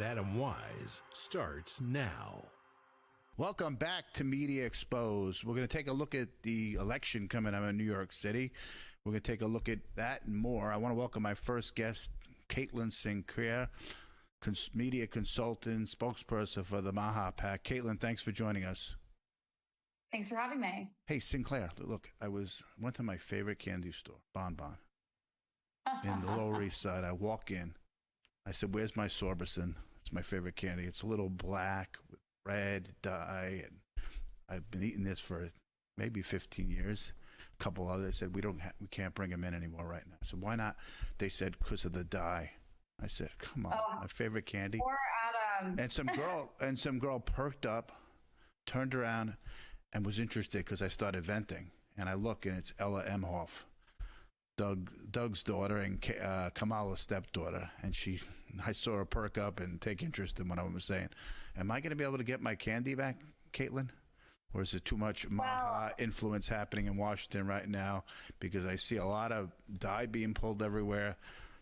with Adam Weiss starts now. Welcome back to Media Exposed. We're going to take a look at the election coming up in New York City. We're going to take a look at that and more. I want to welcome my first guest, Caitlin Sinclair, media consultant, spokesperson for the Maha PAC. Caitlin, thanks for joining us. Thanks for having me. Hey, Sinclair, look, I went to my favorite candy store, Bon Bon, in the Lower East Side. I walk in. I said, "Where's my Sorbison?" It's my favorite candy. It's a little black with red dye, and I've been eating this for maybe 15 years. A couple others said, we can't bring them in anymore right now. So why not? They said, because of the dye. I said, come on, my favorite candy. Poor Adam. And some girl perked up, turned around, and was interested because I started venting. And I look, and it's Ella Emhoff, Doug's daughter and Kamala's stepdaughter. And I saw her perk up and take interest in what I was saying. Am I going to be able to get my candy back, Caitlin? Or is it too much Maha influence happening in Washington right now? Because I see a lot of dye being pulled everywhere.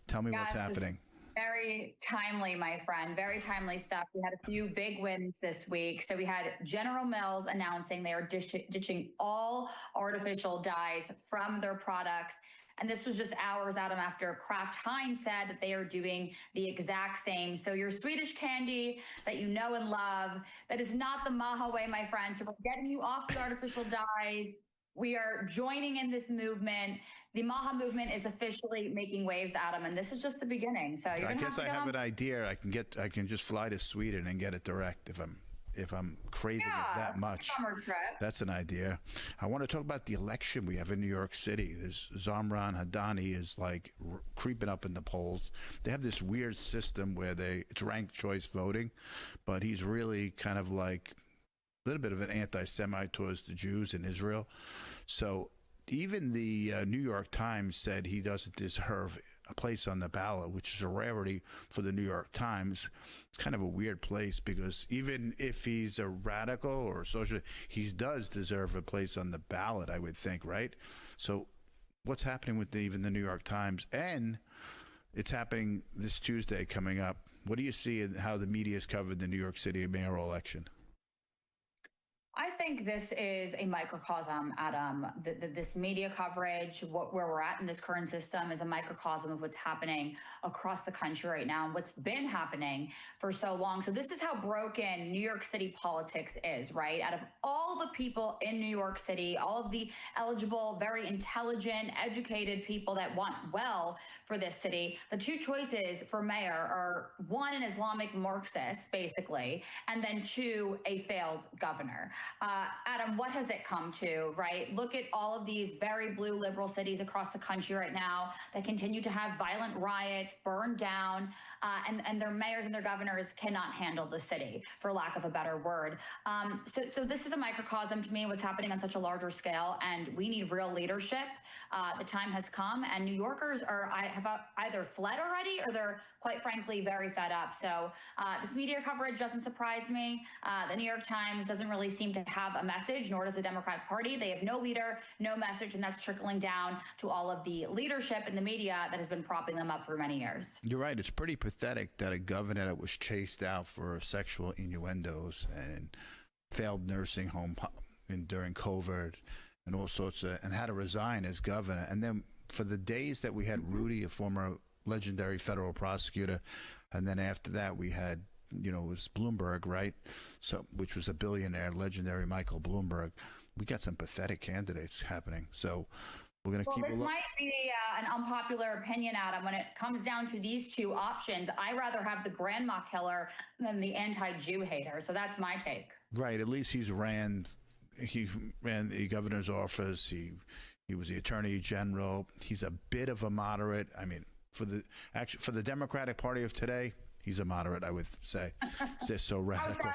Tell me what's happening. Very timely, my friend. Very timely stuff. We had a few big wins this week. So we had General Mills announcing they are ditching all artificial dyes from their products. And this was just hours, Adam, after Kraft Heinz said that they are doing the exact same. So your Swedish candy that you know and love, that is not the Maha way, my friend. So we're getting you off the artificial dyes. We are joining in this movement. The Maha movement is officially making waves, Adam, and this is just the beginning. So you're gonna I have an idea. I can just fly to Sweden and get it direct if I'm craving it that much. Summer trip. That's an idea. I want to talk about the election we have in New York City. This Zamran Hadani is like creeping up in the polls. They have this weird system where it's ranked choice voting, but he's really kind of like a little bit of an anti-Semite towards the Jews in Israel. So even the New York Times said he doesn't deserve a place on the ballot, which is a rarity for the New York Times. It's kind of a weird place because even if he's a radical or a socialist, he does deserve a place on the ballot, I would think, right? So what's happening with even the New York Times? And it's happening this Tuesday coming up. What do you see in how the media has covered the New York City mayoral election? I think this is a microcosm, Adam. This media coverage, where we're at in this current system, is a microcosm of what's happening across the country right now and what's been happening for so long. So this is how broken New York City politics is, right? Out of all the people in New York City, all of the eligible, very intelligent, educated people that want well for this city, the two choices for mayor are one, an Islamic Marxist, basically, and then two, a failed governor. Adam, what has it come to, right? Look at all of these very blue liberal cities across the country right now that continue to have violent riots, burn down, and their mayors and their governors cannot handle the city, for lack of a better word. So this is a microcosm to me, what's happening on such a larger scale, and we need real leadership. The time has come, and New Yorkers have either fled already or they're, quite frankly, very fed up. So this media coverage doesn't surprise me. The New York Times doesn't really seem to have a message, nor does the Democratic Party. They have no leader, no message, and that's trickling down to all of the leadership in the media that has been propping them up for many years. You're right. It's pretty pathetic that a governor that was chased out for sexual innuendos and failed nursing home during COVID and all sorts of, and had to resign as governor. And then for the days that we had Rudy, a former legendary federal prosecutor, and then after that we had, it was Bloomberg, right? So, which was a billionaire, legendary Michael Bloomberg. We got some pathetic candidates happening. So we're going to keep a look. This might be an unpopular opinion, Adam. When it comes down to these two options, I rather have the grandma killer than the anti-Jew hater. So that's my take. Right. At least he ran the governor's office. He was the attorney general. He's a bit of a moderate. I mean, for the Democratic Party of today, he's a moderate, I would say. It's so radical.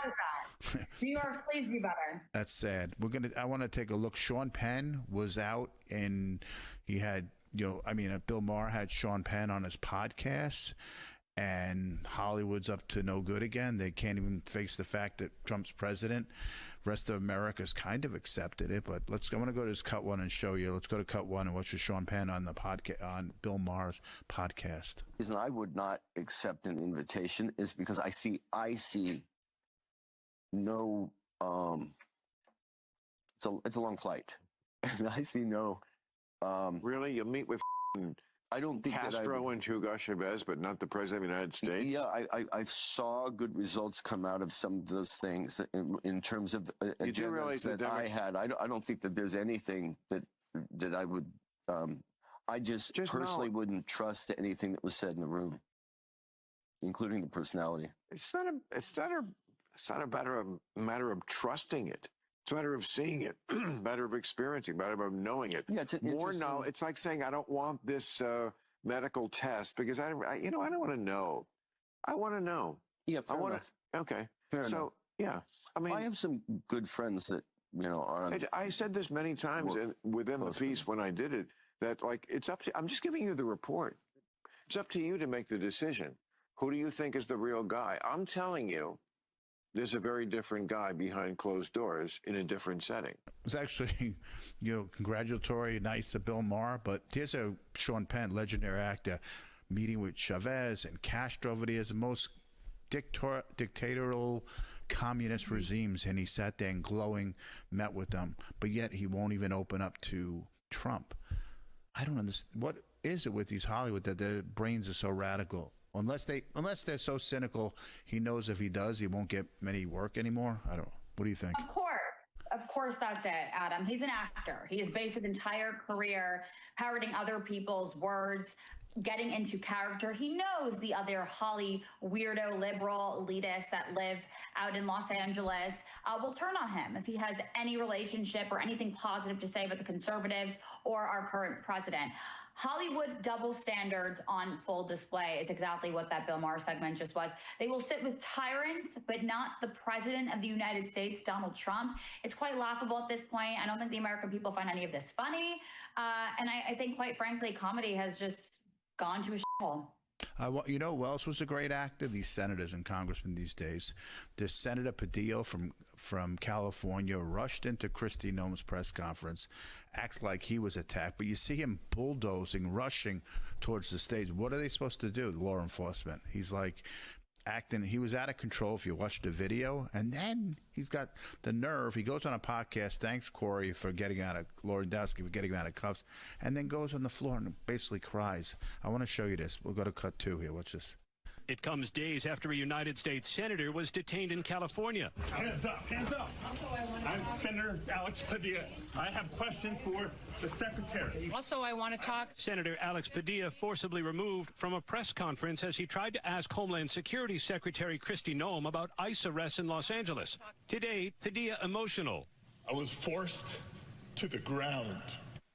New York, please be better. That's sad. I want to take a look. Sean Penn was out, and he had, Bill Maher had Sean Penn on his podcast, and Hollywood's up to no good again. They can't even face the fact that Trump's president. rest of America's kind of accepted it. But I want to go to this cut one and show you. Let's go to cut one and watch Sean Penn on the podcast, on Bill Maher's podcast. The reason I would not accept an invitation is because I see no. It's a long flight, and I see no. Really, you'll meet with I don't think Castro and Hugo Chavez, but not the president of the United States. Yeah, I saw good results come out of some of those things in terms of agendas that I had. I don't think that there's anything that I would. I just personally wouldn't trust anything that was said in the room, including the personality. It's not a matter of trusting it. It's a matter of seeing it, a matter of experiencing, a matter of knowing it. Yeah, it's more knowledge. It's like saying, I don't want this medical test because I don't want to know. I want to know. Yeah, fair enough. Okay. Fair enough. Yeah, I mean, I have some good friends that are. I said this many times within the piece when I did it, that like it's up to. I'm just giving you the report. It's up to you to make the decision. Who do you think is the real guy? I'm telling you. There's a very different guy behind closed doors in a different setting. It's actually, congratulatory, nice of Bill Maher, but here's a Sean Penn, legendary actor, meeting with Chavez and Castro over the years, the most dictatorial communist regimes, and he sat there and glowing met with them, but yet he won't even open up to Trump. I don't understand. What is it with these Hollywood that their brains are so radical? Unless they're so cynical, he knows if he does, he won't get many work anymore. I don't know. What do you think? Of course, that's it, Adam. He's an actor. He has based his entire career parroting other people's words, getting into character. He knows the other Holly weirdo liberal elitists that live out in Los Angeles will turn on him if he has any relationship or anything positive to say about the conservatives or our current president. Hollywood double standards on full display is exactly what that Bill Maher segment just was. They will sit with tyrants, but not the president of the United States, Donald Trump. It's quite laughable at this point. I don't think the American people find any of this funny. And I think, quite frankly, comedy has just gone to a shithole. Who else was a great actor? These senators and congressmen these days. This Senator Padilla from California rushed into Kristi Noem's press conference, acts like he was attacked, but you see him bulldozing, rushing towards the stage. What are they supposed to do, the law enforcement? He's like acting, he was out of control if you watch the video, and then he's got the nerve. He goes on a podcast, thanks Corey for Lewandowski for getting him out of cuffs, and then goes on the floor and basically cries. I want to show you this. We'll go to cut 2 here. Watch this. It comes days after a United States senator was detained in California. Hands up, hands up. I'm Senator Alex Padilla. I have questions for the secretary. Also, I want to talk. Senator Alex Padilla forcibly removed from a press conference as he tried to ask Homeland Security Secretary Kristi Noem about ICE arrests in Los Angeles. Today, Padilla emotional. I was forced to the ground.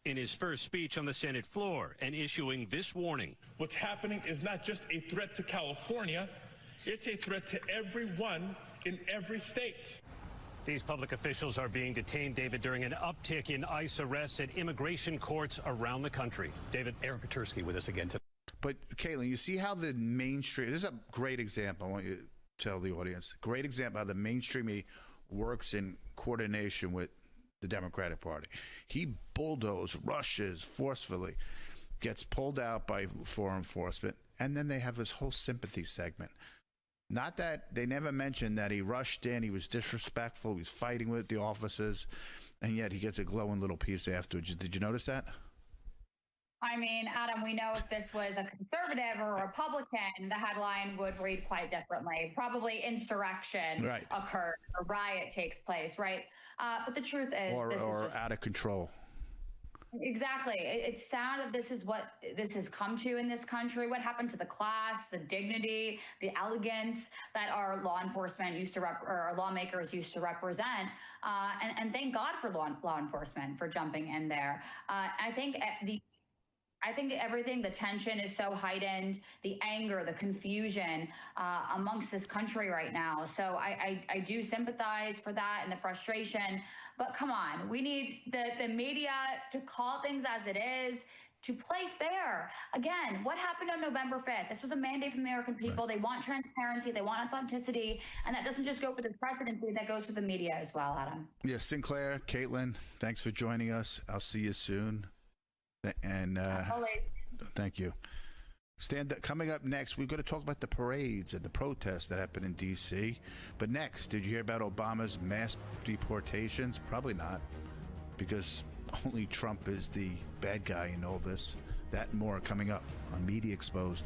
In his first speech on the Senate floor and issuing this warning. What's happening is not just a threat to California, it's a threat to everyone in every state. These public officials are being detained, David, during an uptick in ICE arrests at immigration courts around the country. David, Aaron Petersky with us again today. But, Caitlin, you see how the mainstream, this is a great example, I want you to tell the audience, great example how the mainstream works in coordination with the Democratic Party. He bulldozes, rushes forcefully, gets pulled out by law enforcement, and then they have this whole sympathy segment. Not that they never mentioned that he rushed in, he was disrespectful, he was fighting with the officers, and yet he gets a glowing little piece afterwards. Did you notice that? I mean, Adam, we know if this was a conservative or a Republican, the headline would read quite differently. Probably insurrection occurred, a riot takes place, right? But the truth is, this is just out of control. Exactly. It's sad that this is what this has come to in this country. What happened to the class, the dignity, the elegance that our law enforcement used to or our lawmakers used to represent? And thank God for law enforcement for jumping in there. I think everything, the tension is so heightened, the anger, the confusion amongst this country right now. So I do sympathize for that and the frustration. But come on, we need the media to call things as it is, to play fair. Again, what happened on November 5th? This was a mandate from the American people. Right. They want transparency. They want authenticity. And that doesn't just go for the presidency. That goes for the media as well, Adam. Yeah, Sinclair, Caitlin, thanks for joining us. I'll see you soon. And thank you. Coming up next, we're going to talk about the parades and the protests that happened in D.C. But next, did you hear about Obama's mass deportations? Probably not, because only Trump is the bad guy in all this. That and more coming up on Media Exposed.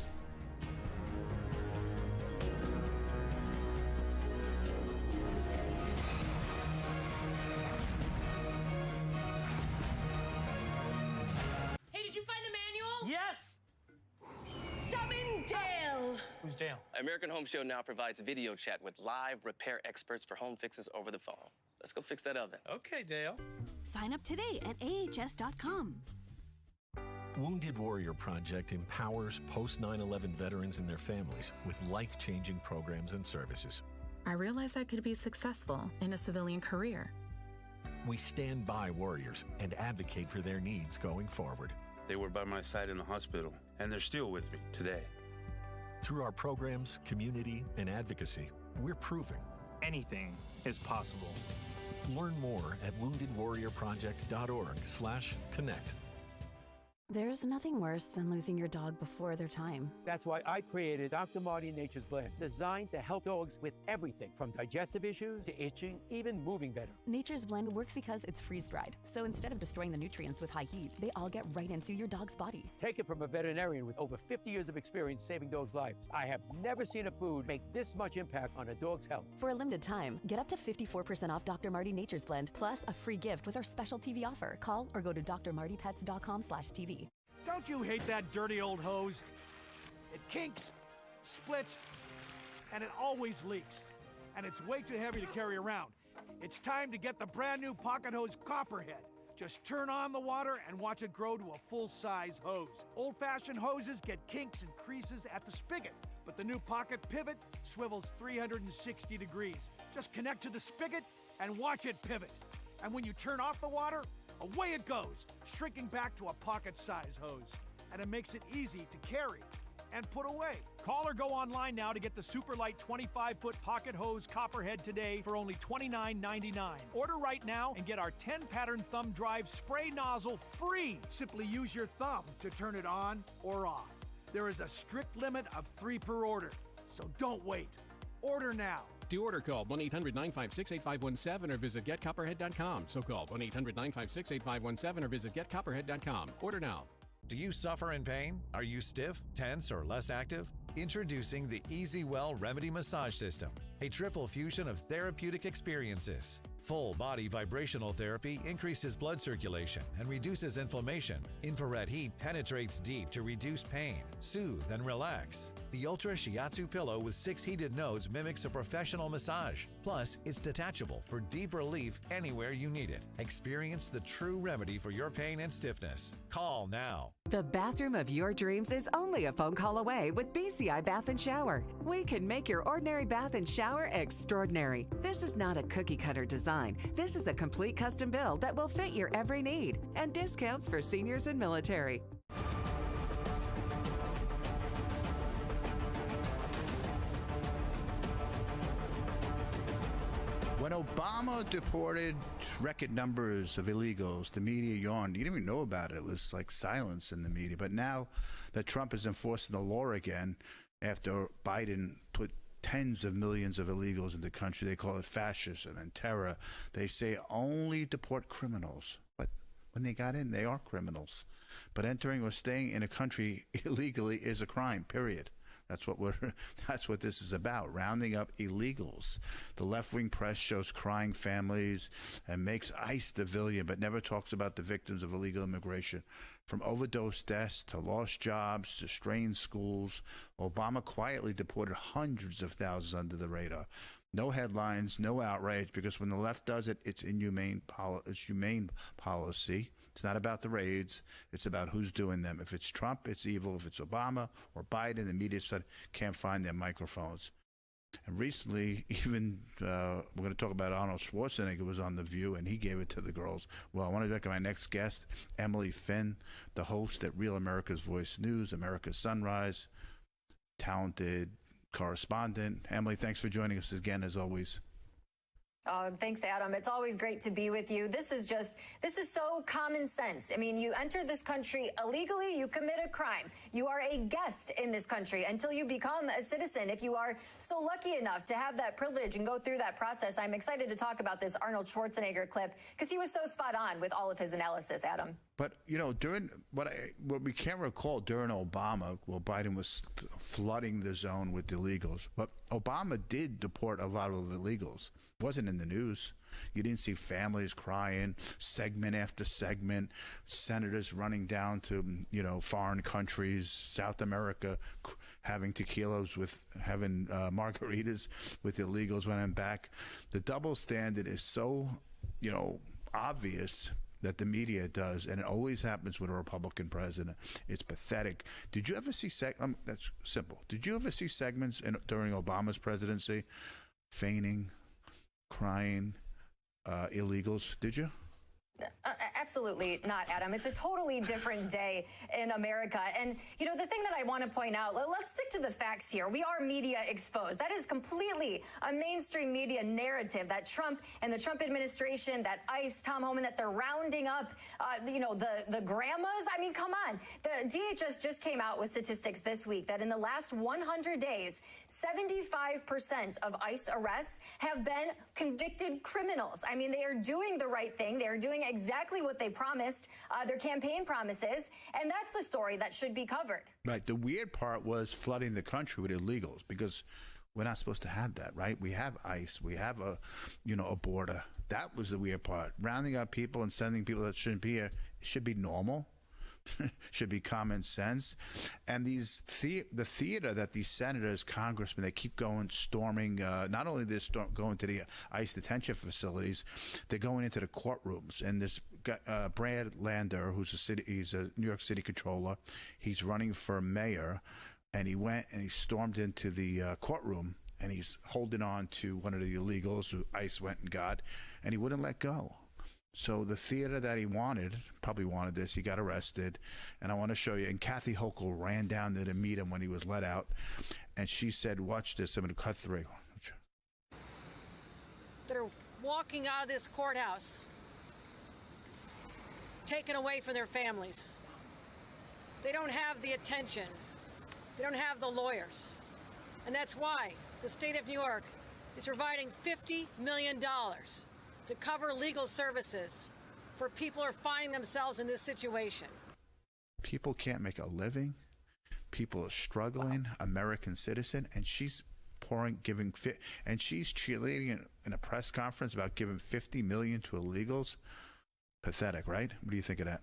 Hey, did you find the manual? Yes! Summon Dale! Who's Dale? American Home Show now provides video chat with live repair experts for home fixes over the phone. Let's go fix that oven. Okay, Dale. Sign up today at ahs.com. Wounded Warrior Project empowers post 9/11 veterans and their families with life-changing programs and services. I realized I could be successful in a civilian career. We stand by warriors and advocate for their needs going forward. They were by my side in the hospital, and they're still with me today. Through our programs, community, and advocacy, we're proving anything is possible. Learn more at woundedwarriorproject.org/connect. There's nothing worse than losing your dog before their time. That's why I created Dr. Marty Nature's Blend, designed to help dogs with everything from digestive issues to itching, even moving better. Nature's Blend works because it's freeze-dried. So instead of destroying the nutrients with high heat, they all get right into your dog's body. Take it from a veterinarian with over 50 years of experience saving dogs' lives. I have never seen a food make this much impact on a dog's health. For a limited time, get up to 54% off Dr. Marty Nature's Blend, plus a free gift with our special TV offer. Call or go to drmartypets.com/TV. Don't you hate that dirty old hose? It kinks, splits, and it always leaks. And it's way too heavy to carry around. It's time to get the brand new Pocket Hose Copperhead. Just turn on the water and watch it grow to a full-size hose. Old-fashioned hoses get kinks and creases at the spigot, but the new Pocket Pivot swivels 360 degrees. Just connect to the spigot and watch it pivot. And when you turn off the water, away it goes, shrinking back to a pocket-size hose. And it makes it easy to carry and put away. Call or go online now to get the Superlight 25-foot Pocket Hose Copperhead today for only $29.99. Order right now and get our 10-pattern thumb drive spray nozzle free. Simply use your thumb to turn it on or off. There is a strict limit of 3 per order, so don't wait. Order now. To order, call 1-800-956-8517 or visit getcopperhead.com. So call 1-800-956-8517 or visit getcopperhead.com. Order now. Do you suffer in pain? Are you stiff, tense, or less active? Introducing the Easy Well Remedy Massage System, a triple fusion of therapeutic experiences. Full body vibrational therapy increases blood circulation and reduces inflammation. Infrared heat penetrates deep to reduce pain, soothe, and relax. The Ultra Shiatsu pillow with 6 heated nodes mimics a professional massage. Plus, it's detachable for deep relief anywhere you need it. Experience the true remedy for your pain and stiffness. Call now. The bathroom of your dreams is only a phone call away with BCI Bath and Shower. We can make your ordinary bath and shower extraordinary. This is not a cookie cutter design. This is a complete custom build that will fit your every need, and discounts for seniors and military. When Obama deported record numbers of illegals, the media yawned. You didn't even know about it. It was like silence in the media. But now that Trump is enforcing the law again, after Biden put tens of millions of illegals in the country, they call it fascism and terror. They say only deport criminals. But when they got in, they are criminals. But entering or staying in a country illegally is a crime, period. That's what this is about, rounding up illegals. The left-wing press shows crying families and makes ICE the villain, but never talks about the victims of illegal immigration. From overdose deaths to lost jobs to strained schools, Obama quietly deported hundreds of thousands under the radar. No headlines, no outrage, because when the left does it, it's humane policy. It's not about the raids. It's about who's doing them. If it's Trump, it's evil. If it's Obama or Biden, the media said can't find their microphones. And recently, even we're going to talk about Arnold Schwarzenegger was on The View, and he gave it to the girls. Well, I want to look at my next guest, Emily Finn, the host at Real America's Voice News, America's Sunrise, talented correspondent. Emily, thanks for joining us again, as always. Oh, thanks, Adam. It's always great to be with you. This is so common sense. I mean, you enter this country illegally, you commit a crime. You are a guest in this country until you become a citizen. If you are so lucky enough to have that privilege and go through that process, I'm excited to talk about this Arnold Schwarzenegger clip because he was so spot on with all of his analysis, Adam. But, you know, during what we can't recall during Obama, well, Biden was flooding the zone with illegals. But Obama did deport a lot of illegals. It wasn't in the news. You didn't see families crying, segment after segment, senators running down to, you know, foreign countries, South America, having tequilas having margaritas with illegals when I'm back. The double standard is so, you know, obvious that the media does, and it always happens with a Republican president. It's pathetic. Did you ever see that's simple. Did you ever see segments during Obama's presidency feigning, crying, illegals? Did you? Absolutely not, Adam. It's a totally different day in America. And, you know, the thing that I want to point out, let's stick to the facts here. We are media exposed. That is completely a mainstream media narrative that Trump and the Trump administration, that ICE, Tom Homan, that they're rounding up, you know, the grandmas. I mean, come on. The DHS just came out with statistics this week that in the last 100 days, 75% of ICE arrests have been convicted criminals. I mean, they are doing the right thing. They are doing exactly what they promised, their campaign promises, and that's the story that should be covered. Right. The weird part was flooding the country with illegals because we're not supposed to have that, right? We have ICE. We have a border. That was the weird part. Rounding up people and sending people that shouldn't be here should be normal. Should be common sense. And the theater that these senators, congressmen, they keep going, storming, not only they're going to the ICE detention facilities, they're going into the courtrooms. And this guy, Brad Lander, he's a New York City controller, he's running for mayor, and he went and he stormed into the courtroom, and he's holding on to one of the illegals who ICE went and got, and he wouldn't let go. So the theater that he probably wanted this, he got arrested. And I want to show you. And Kathy Hochul ran down there to meet him when he was let out. And she said, watch this. I'm going to cut through. They're walking out of this courthouse, taken away from their families. They don't have the attention. They don't have the lawyers. And that's why the state of New York is providing $50 million to cover legal services for people who are finding themselves in this situation. People can't make a living. People are struggling. American citizen, and she's and she's cheerleading in a press conference about giving $50 million to illegals. Pathetic, right? What do you think of that?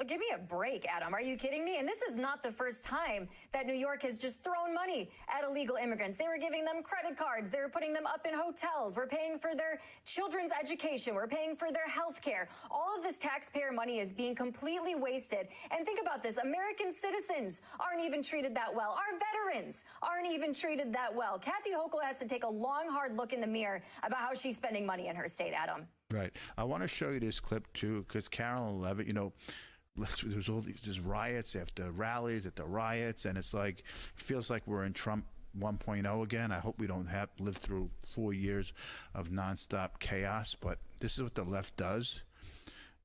Give me a break, Adam. Are you kidding me? And this is not the first time that New York has just thrown money at illegal immigrants. They were giving them credit cards. They were putting them up in hotels. We're paying for their children's education. We're paying for their health care. All of this taxpayer money is being completely wasted. And think about this. American citizens aren't even treated that well. Our veterans aren't even treated that well. Kathy Hochul has to take a long, hard look in the mirror about how she's spending money in her state, Adam. Right. I want to show you this clip, too, because Carolyn Levitt, you know, there's all these riots after rallies at the riots, and it's like, it feels like we're in Trump 1.0 again. I hope we don't live through 4 years of nonstop chaos, but this is what the left does,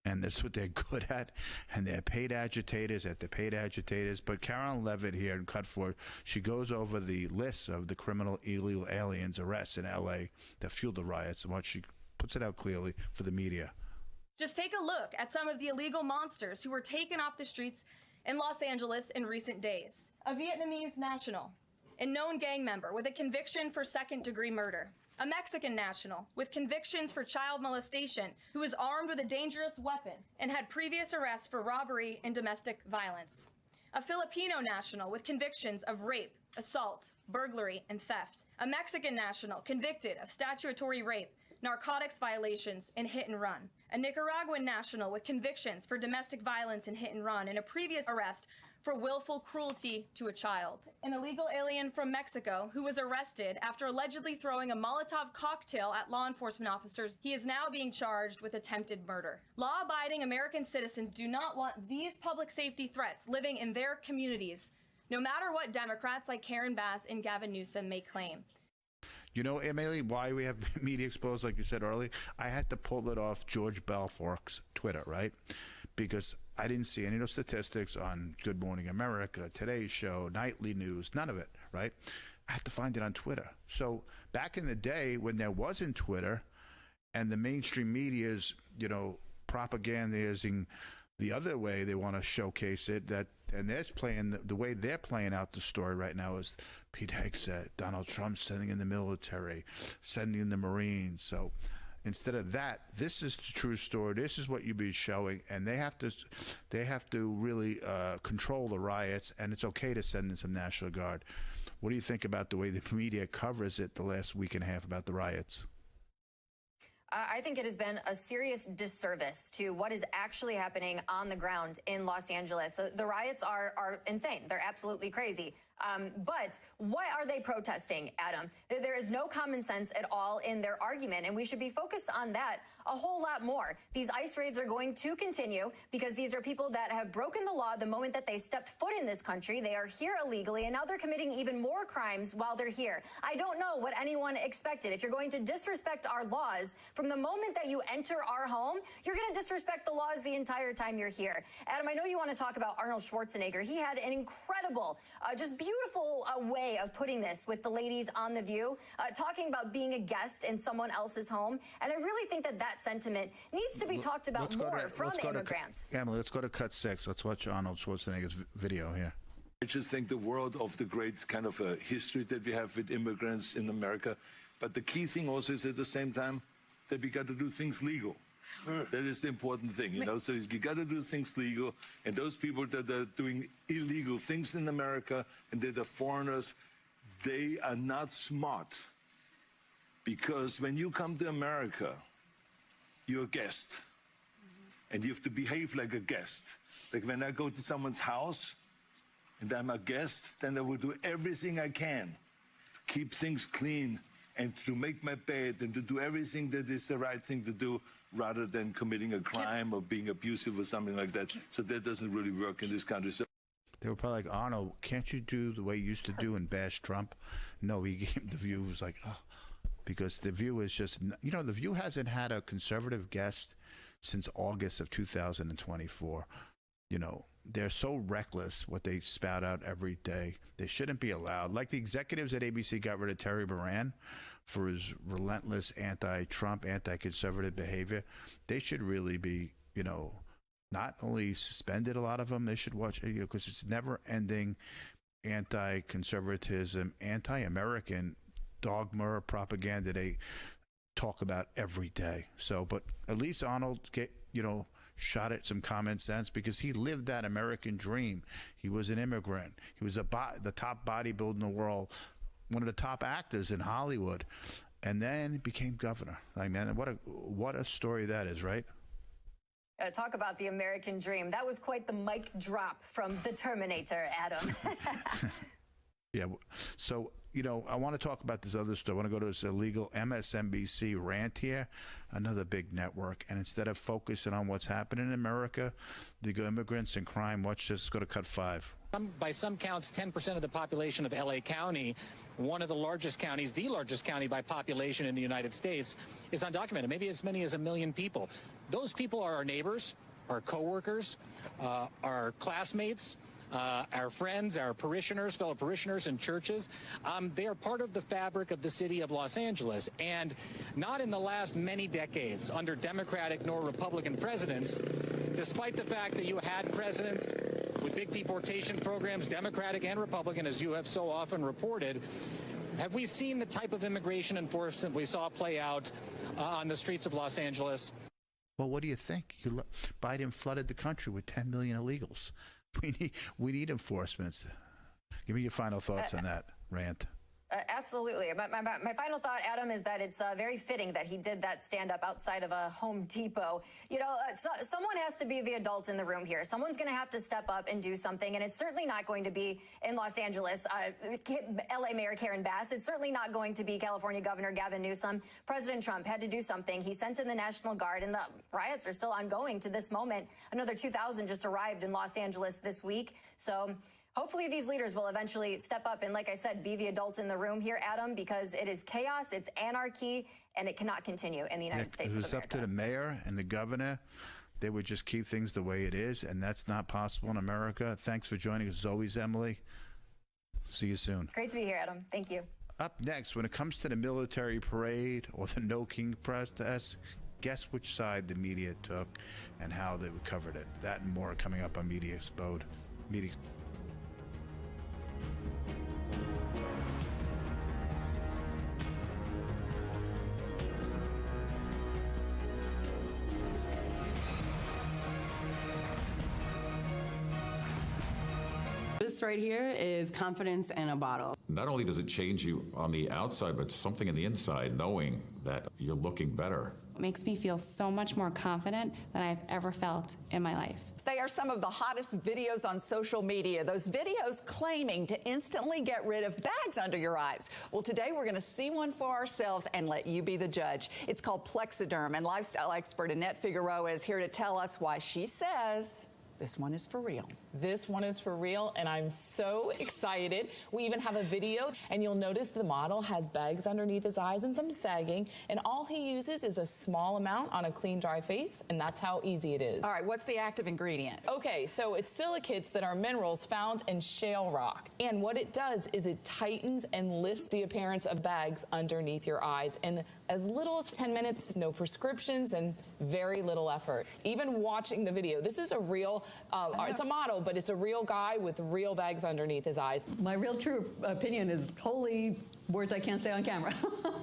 and this is what they're good at, and they're paid agitators at the paid agitators. But Carolyn Levitt here in Cut 4, she goes over the list of the criminal illegal aliens arrests in L.A. that fueled the riots, and what she puts it out clearly for the media. Just take a look at some of the illegal monsters who were taken off the streets in Los Angeles in recent days. A Vietnamese national, a known gang member with a conviction for second-degree murder. A Mexican national with convictions for child molestation who was armed with a dangerous weapon and had previous arrests for robbery and domestic violence. A Filipino national with convictions of rape, assault, burglary, and theft. A Mexican national convicted of statutory rape, narcotics violations, and hit and run. A Nicaraguan national with convictions for domestic violence and hit and run, and a previous arrest for willful cruelty to a child. An illegal alien from Mexico who was arrested after allegedly throwing a Molotov cocktail at law enforcement officers. He is now being charged with attempted murder. Law-abiding American citizens do not want these public safety threats living in their communities, no matter what Democrats like Karen Bass and Gavin Newsom may claim. You know, Emily, why we have media exposed, like you said earlier? I had to pull it off George Belfort's Twitter, right? Because I didn't see any of those statistics on Good Morning America, Today's Show, Nightly News, none of it, right? I have to find it on Twitter. So back in the day when there wasn't Twitter and the mainstream media's, you know, propagandizing the other way they want to showcase it, that and they're playing the way they're playing out the story right now is Pete Hegseth, Donald Trump sending in the military, sending in the Marines. So instead of that, this is the true story. This is what you be showing, and they have to really control the riots. And it's okay to send in some National Guard. What do you think about the way the media covers it the last week and a half about the riots? I think it has been a serious disservice to what is actually happening on the ground in Los Angeles. The riots are insane. They're absolutely crazy. But what are they protesting, Adam? There is no common sense at all in their argument, and we should be focused on that a whole lot more. These ICE raids are going to continue because these are people that have broken the law the moment that they stepped foot in this country. They are here illegally, and now they're committing even more crimes while they're here. I don't know what anyone expected. If you're going to disrespect our laws from the moment that you enter our home, you're going to disrespect the laws the entire time you're here. Adam, I know you want to talk about Arnold Schwarzenegger. He had an incredible, just beautiful way of putting this with the ladies on The View, talking about being a guest in someone else's home. And I really think that sentiment needs to be talked about more from immigrants. Emily, let's go to cut 6. Let's watch Arnold Schwarzenegger's video here. I just think the world of the great kind of a history that we have with immigrants in America. But the key thing also is at the same time that we got to do things legal. That is the important thing, you know. So you got to do things legal, and those people that are doing illegal things in America and that are foreigners, they are not smart. Because when you come to America, you're a guest, and you have to behave like a guest. Like when I go to someone's house and I'm a guest, then I will do everything I can to keep things clean and to make my bed and to do everything that is the right thing to do rather than committing a crime or being abusive or something like that. So that doesn't really work in this country. So they were probably like, Arnold, can't you do the way you used to do and bash Trump? No, he gave The View was like, oh. Because The View is just, you know, The View hasn't had a conservative guest since August of 2024. You know, they're so reckless what they spout out every day. They shouldn't be allowed. Like the executives at ABC got rid of Terry Moran for his relentless anti-Trump, anti-conservative behavior. They should really be, you know, not only suspended, a lot of them, they should watch, you know, because it's never-ending anti-conservatism, anti-American dogma or propaganda they talk about every day. So, but at least Arnold shot at some common sense because he lived that American dream. He was an immigrant. He was the top bodybuilder in the world, one of the top actors in Hollywood, and then became governor. Like, man, what a story that is, right? Talk about the American dream. That was quite the mic drop from the Terminator, Adam. Yeah. So, you know, I want to talk about this other story. I want to go to this illegal MSNBC rant here, another big network. And instead of focusing on what's happening in America, the immigrants and crime, watch this. Go to cut 5. By some counts, 10% of the population of L.A. County, one of the largest counties, the largest county by population in the United States, is undocumented. Maybe as many as 1 million people. Those people are our neighbors, our coworkers, our classmates, our friends, our parishioners, fellow parishioners in churches. They are part of the fabric of the city of Los Angeles. And not in the last many decades under Democratic nor Republican presidents, despite the fact that you had presidents with big deportation programs, Democratic and Republican, as you have so often reported, have we seen the type of immigration enforcement we saw play out on the streets of Los Angeles? Well, what do you think? Biden flooded the country with 10 million illegals. We need enforcements. Give me your final thoughts on that rant. Absolutely. My final thought, Adam, is that it's very fitting that he did that stand-up outside of a Home Depot. You know, someone has to be the adult in the room here. Someone's going to have to step up and do something, and it's certainly not going to be in Los Angeles, L.A. Mayor Karen Bass. It's certainly not going to be California Governor Gavin Newsom. President Trump had to do something. He sent in the National Guard, and the riots are still ongoing to this moment. Another 2,000 just arrived in Los Angeles this week. So hopefully these leaders will eventually step up and, like I said, be the adults in the room here, Adam, because it is chaos, it's anarchy, and it cannot continue in the United States of America. It was up to the mayor and the governor. They would just keep things the way it is, and that's not possible in America. Thanks for joining us as always, Emily. See you soon. Great to be here, Adam. Thank you. Up next, when it comes to the military parade or the No King protest, guess which side the media took and how they covered it. That and more coming up on Media Exposed. This right here is confidence in a bottle. Not only does it change you on the outside, but something in the inside, knowing that you're looking better. It makes me feel so much more confident than I've ever felt in my life. They are some of the hottest videos on social media. Those videos claiming to instantly get rid of bags under your eyes. Well, today we're going to see one for ourselves and let you be the judge. It's called Plexiderm, and lifestyle expert Annette Figueroa is here to tell us why she says this one is for real. This one is for real, and I'm so excited. We even have a video, and you'll notice the model has bags underneath his eyes and some sagging, and all he uses is a small amount on a clean, dry face, and that's how easy it is. All right, what's the active ingredient? Okay, so it's silicates that are minerals found in shale rock, and what it does is it tightens and lifts the appearance of bags underneath your eyes in as little as 10 minutes, no prescriptions, and very little effort. Even watching the video, this is a real, it's a model, but it's a real guy with real bags underneath his eyes. My real true opinion is holy words I can't say on camera.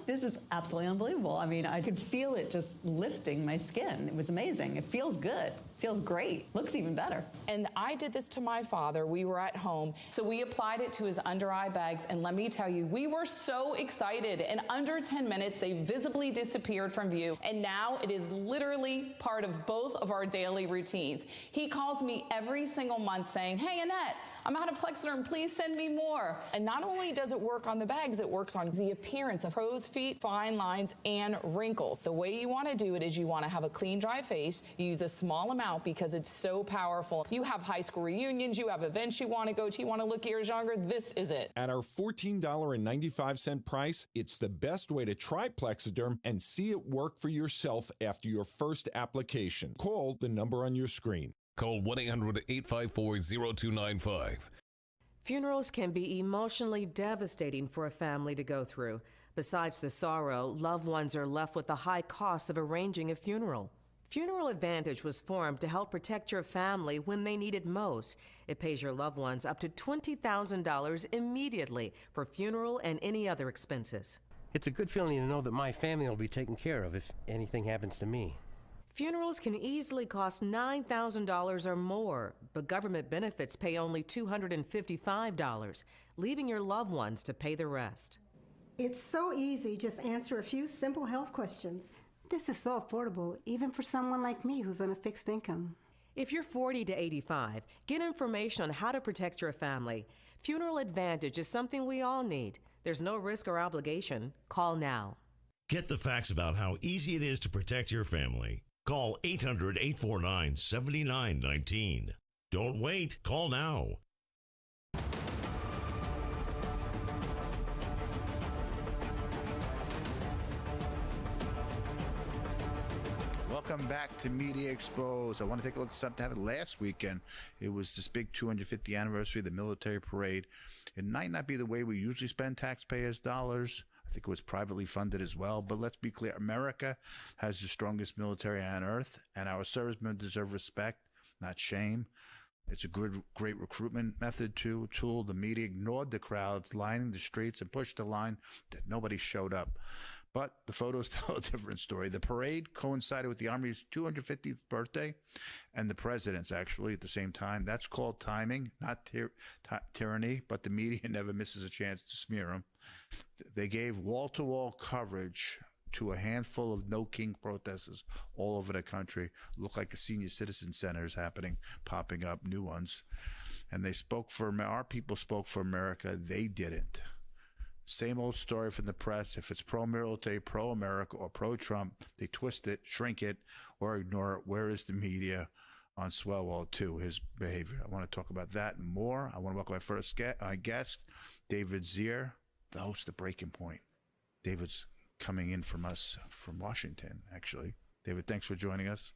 This is absolutely unbelievable. I mean, I could feel it just lifting my skin. It was amazing. It feels good. Feels great. Looks even better. And I did this to my father. We were at home. So we applied it to his under eye bags. And let me tell you, we were so excited. In under 10 minutes, they visibly disappeared from view. And now it is literally part of both of our daily routines. He calls me every single month saying, "Hey, Annette, I'm out of Plexiderm. Please send me more." And not only does it work on the bags, it works on the appearance of crow's feet, fine lines, and wrinkles. The way you want to do it is you want to have a clean, dry face. You use a small amount because it's so powerful. You have high school reunions, you have events you want to go to, you want to look years younger, this is it. At our $14.95 price, it's the best way to try Plexiderm and see it work for yourself after your first application. Call the number on your screen. Call 1-800-854-0295. Funerals can be emotionally devastating for a family to go through. Besides the sorrow, loved ones are left with the high cost of arranging a funeral. Funeral Advantage was formed to help protect your family when they need it most. It pays your loved ones up to $20,000 immediately for funeral and any other expenses. It's a good feeling to know that my family will be taken care of if anything happens to me. Funerals can easily cost $9,000 or more, but government benefits pay only $255, leaving your loved ones to pay the rest. It's so easy. Just answer a few simple health questions. This is so affordable, even for someone like me who's on a fixed income. If you're 40 to 85, get information on how to protect your family. Funeral Advantage is something we all need. There's no risk or obligation. Call now. Get the facts about how easy it is to protect your family. Call 800-849-7919. Don't wait. Call now. Welcome back to Media Exposed. I want to take a look at something that happened last weekend. It was this big 250th anniversary of the military parade. It might not be the way we usually spend taxpayers' dollars. I think it was privately funded as well. But let's be clear, America has the strongest military on earth, and our servicemen deserve respect, not shame. It's a great recruitment method, tool. The media ignored the crowds lining the streets and pushed the line that nobody showed up. But the photos tell a different story. The parade coincided with the Army's 250th birthday and the president's, actually, at the same time. That's called timing, not tyranny, but the media never misses a chance to smear them. They gave wall-to-wall coverage to a handful of no king protesters all over the country. Looked like a senior citizen centers happening, popping up, new ones. And they spoke for, our people spoke for America. They didn't. Same old story from the press. If it's pro-military, pro-America, or pro-Trump, they twist it, shrink it, or ignore it. Where is the media on Swalwell 2, his behavior? I want to talk about that and more. I want to welcome my first guest, David Zier, the host of Breaking Point. David's coming in from us from Washington, actually. David, thanks for joining us.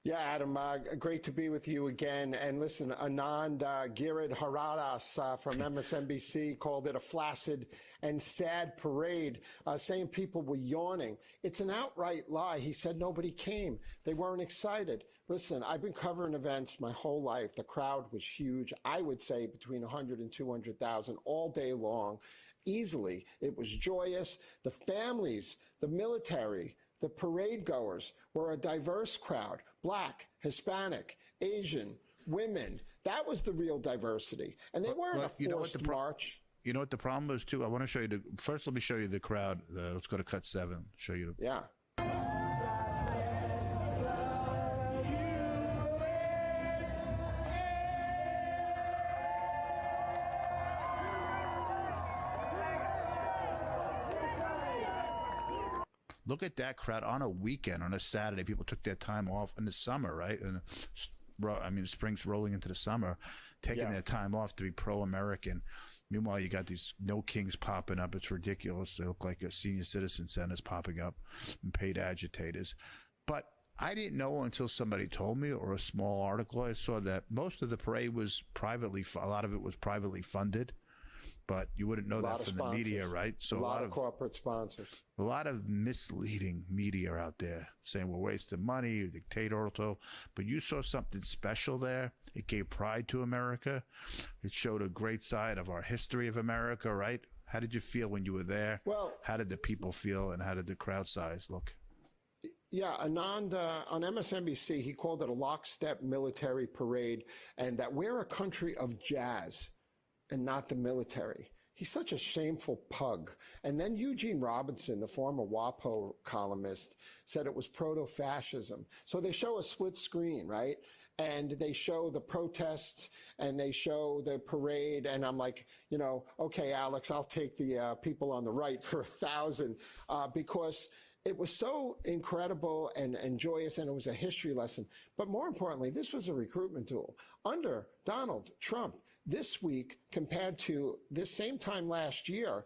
Yeah, Adam, great to be with you again. And listen, Anand Giridharadas from MSNBC called it a flaccid and sad parade, saying people were yawning. It's an outright lie. He said nobody came. They weren't excited. Listen, I've been covering events my whole life. The crowd was huge. I would say between 100 and 200,000 all day long. Easily. It was joyous. The families, the military, the parade goers were a diverse crowd. Black, Hispanic, Asian, women. That was the real diversity. And they weren't a forced march. You know what the problem was, too? I want to show you first, let me show you the crowd. Let's go to cut 7. Show you. Yeah. Look at that crowd on a weekend, on a Saturday. People took their time off in the summer, right? And I mean, spring's rolling into the summer, taking their time off to be pro-American. Meanwhile, you got these no kings popping up. It's ridiculous. They look like a senior citizen centers popping up and paid agitators. But I didn't know until somebody told me, or a small article I saw, that most of the parade was privately, a lot of it was privately funded. But you wouldn't know that from the media, right? So a lot of corporate sponsors. A lot of misleading media out there saying we're wasting money, dictatorial. But you saw something special there. It gave pride to America. It showed a great side of our history of America, right? How did you feel when you were there? Well, how did the people feel, and how did the crowd size look? Yeah, Anand, on MSNBC, he called it a lockstep military parade, and that we're a country of jazz and not the military. He's such a shameful pug. And then Eugene Robinson, the former WAPO columnist, said it was proto-fascism. So they show a split screen, right? And they show the protests and they show the parade. And I'm like, you know, okay, Alex, I'll take the people on the right for 1,000 because it was so incredible and joyous, and it was a history lesson. But more importantly, this was a recruitment tool. Under Donald Trump, this week, compared to this same time last year,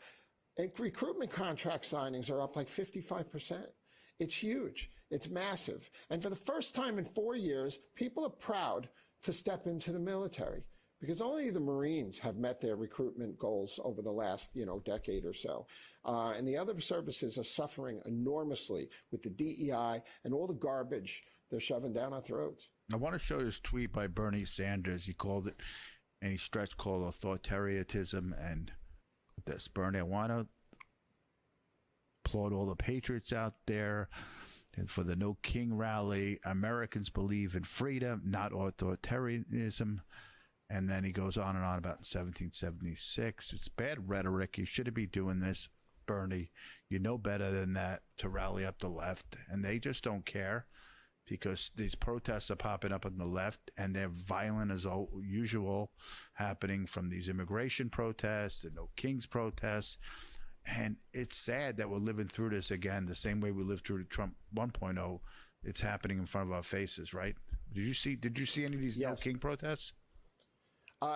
recruitment contract signings are up like 55%. It's huge. It's massive. And for the first time in 4 years, people are proud to step into the military, because only the Marines have met their recruitment goals over the last, decade or so. And the other services are suffering enormously with the DEI and all the garbage they're shoving down our throats. I want to show this tweet by Bernie Sanders. He called it, and he stretched called authoritarianism. And this, Bernie, I want to applaud all the patriots out there. And for the No King rally, Americans believe in freedom, not authoritarianism. And then he goes on and on about 1776. It's bad rhetoric. You shouldn't be doing this, Bernie. You know better than that, to rally up the left. And they just don't care, because these protests are popping up on the left, and they're violent as usual, happening from these immigration protests and No Kings protests. And it's sad that we're living through this again, the same way we lived through Trump 1.0. It's happening in front of our faces, right? Did you see any of these No King protests?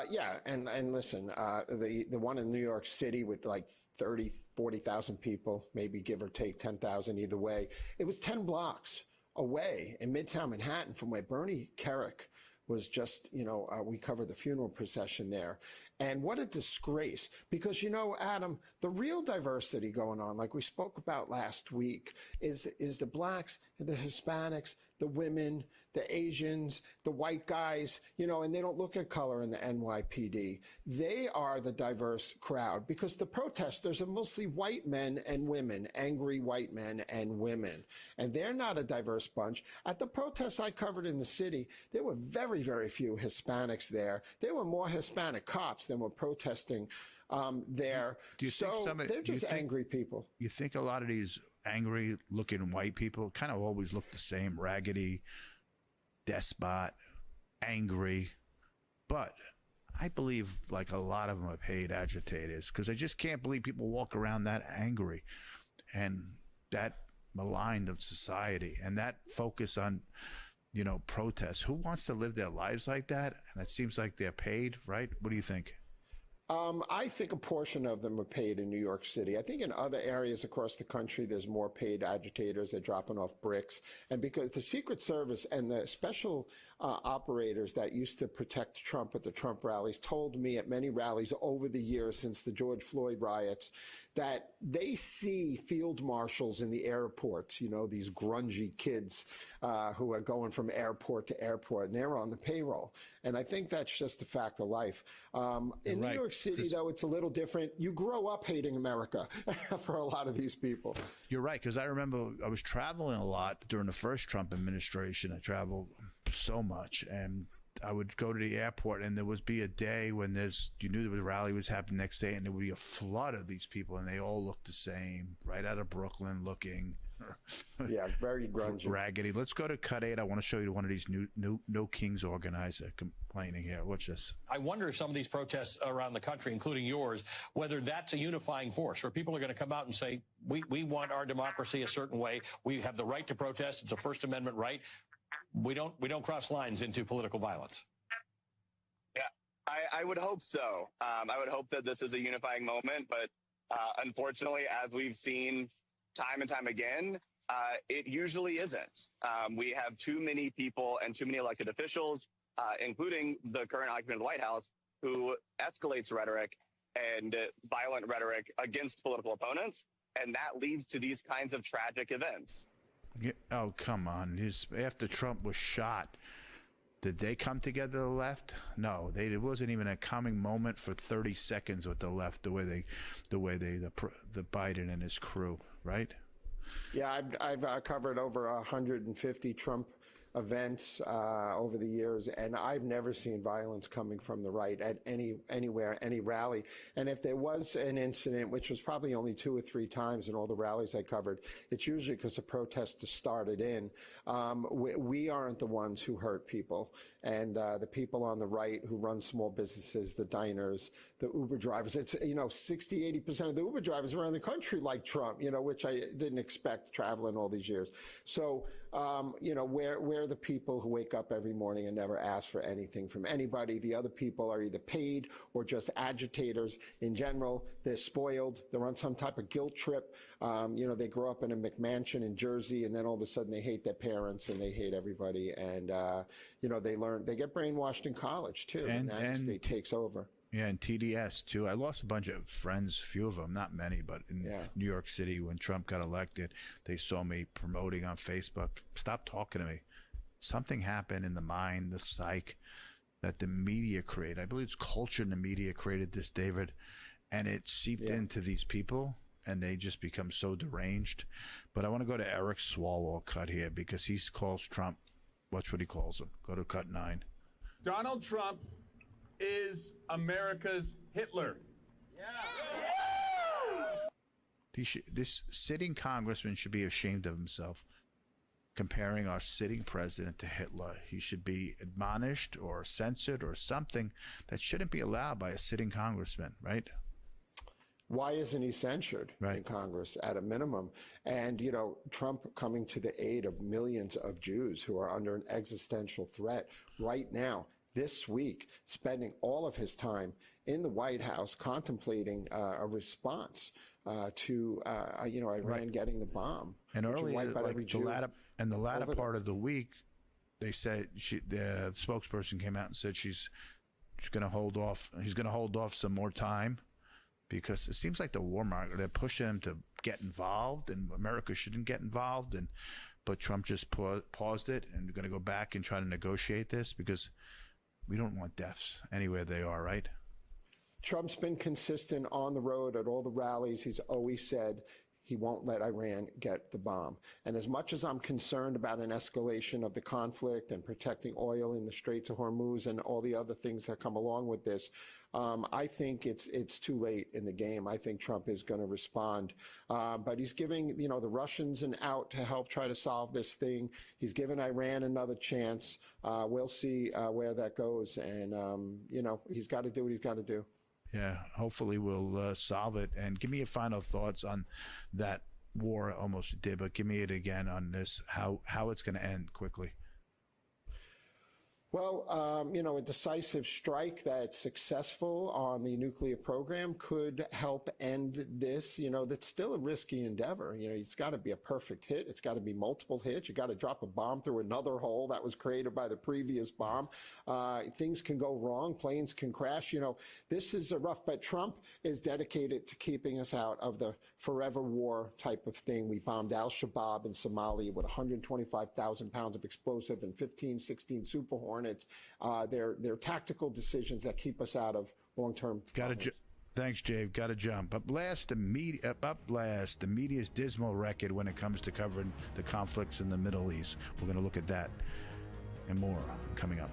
Yeah, and listen, the one in New York City with like 30, 40,000 people, maybe give or take 10,000 either way. It was 10 blocks away in Midtown Manhattan from where Bernie Kerik was just, we covered the funeral procession there. And what a disgrace, because, Adam, the real diversity going on, like we spoke about last week, is the blacks, the Hispanics, the women, the Asians, the white guys, and they don't look at color in the NYPD. They are the diverse crowd, because the protesters are mostly white men and women, angry white men and women. And they're not a diverse bunch. At the protests I covered in the city, there were very, very few Hispanics there. There were more Hispanic cops than were protesting there. Do you think they're just angry people. You think a lot of these angry-looking white people kind of always look the same, raggedy, despot, angry, but I believe like a lot of them are paid agitators because I just can't believe people walk around that angry and that maligned of society and that focus on, protests. Who wants to live their lives like that? And it seems like they're paid, right? What do you think? I think a portion of them are paid in New York City. I think in other areas across the country, there's more paid agitators. They're dropping off bricks. And because the Secret Service and the special operators that used to protect Trump at the Trump rallies told me at many rallies over the years since the George Floyd riots that they see field marshals in the airports, these grungy kids who are going from airport to airport, and they're on the payroll. And I think that's just a fact of life. In New York City, though, it's a little different. You grow up hating America for a lot of these people. You're right, because I remember I was traveling a lot during the first Trump administration. I traveled so much, and I would go to the airport, and there would be a day when you knew the rally was happening next day, and there would be a flood of these people, and they all looked the same, right out of Brooklyn looking. Yeah, very grungy. Raggedy. Let's go to Cut 8. I want to show you one of these new No Kings organizer complaining here. Watch this. I wonder if some of these protests around the country, including yours, whether that's a unifying force, where people are going to come out and say, we want our democracy a certain way. We have the right to protest. It's a First Amendment right. We don't cross lines into political violence. Yeah, I would hope so. I would hope that this is a unifying moment, but unfortunately, as we've seen time and time again, it usually isn't. We have too many people and too many elected officials, including the current occupant of the White House, who escalates rhetoric and violent rhetoric against political opponents, and that leads to these kinds of tragic events. Yeah, oh, come on. After Trump was shot, did they come together, the left? No, it wasn't even a calming moment for 30 seconds with the left, the way the Biden and his crew, right? Yeah, I've covered over 150 Trump events over the years, and I've never seen violence coming from the right at anywhere, any rally. And if there was an incident, which was probably only 2 or 3 times in all the rallies I covered, it's usually because the protesters started in. We aren't the ones who hurt people. And the people on the right who run small businesses, the diners, the Uber drivers, it's, 60-80% of the Uber drivers around the country like Trump, which I didn't expect traveling all these years. So, we're the people who wake up every morning and never ask for anything from anybody. The other people are either paid or just agitators in general. They're spoiled. They're on some type of guilt trip. They grow up in a McMansion in Jersey, and then all of a sudden they hate their parents and they hate everybody. And, they get brainwashed in college too. And that state takes over. Yeah, and TDS, too. I lost a bunch of friends, few of them, not many, but in New York City when Trump got elected, they saw me promoting on Facebook. Stop talking to me. Something happened in the mind, the psyche, that the media created. I believe it's culture in the media created this, David, and it seeped into these people, and they just become so deranged. But I want to go to Eric Swalwell cut here because he calls Trump, watch what he calls him. Go to cut 9. Donald Trump is America's Hitler. This sitting congressman should be ashamed of himself, comparing our sitting president to Hitler. He should be admonished or censored or something that shouldn't be allowed by a sitting congressman, right? Why isn't he censured in Congress at a minimum? And, Trump coming to the aid of millions of Jews who are under an existential threat right now, this week, spending all of his time in the White House contemplating a response to Iran getting the bomb. And early, the latter part of the week, they said the spokesperson came out and said she's going to hold off. He's going to hold off some more time because it seems like the war market, they're pushing him to get involved, and America shouldn't get involved. But Trump just paused it, and we're going to go back and try to negotiate this because we don't want deaths anywhere they are, right? Trump's been consistent on the road at all the rallies. He's always said he won't let Iran get the bomb. And as much as I'm concerned about an escalation of the conflict and protecting oil in the Straits of Hormuz and all the other things that come along with this, I think it's too late in the game. I think Trump is going to respond. But he's giving, the Russians an out to help try to solve this thing. He's given Iran another chance. We'll see where that goes. And, he's got to do what he's got to do. Yeah, hopefully we'll solve it. And give me your final thoughts on that war. Almost did, but give me it again on this, how it's going to end quickly. Well, a decisive strike that's successful on the nuclear program could help end this. That's still a risky endeavor. It's got to be a perfect hit. It's got to be multiple hits. You got to drop a bomb through another hole that was created by the previous bomb. Things can go wrong. Planes can crash. This is a rough, but Trump is dedicated to keeping us out of the forever war type of thing. We bombed al-Shabaab in Somalia with 125,000 pounds of explosive and 15, 16 Super Hornets. They're tactical decisions that keep us out of long-term. Thanks, Jay. Got to jump. Up last, the media's dismal record when it comes to covering the conflicts in the Middle East. We're going to look at that and more coming up.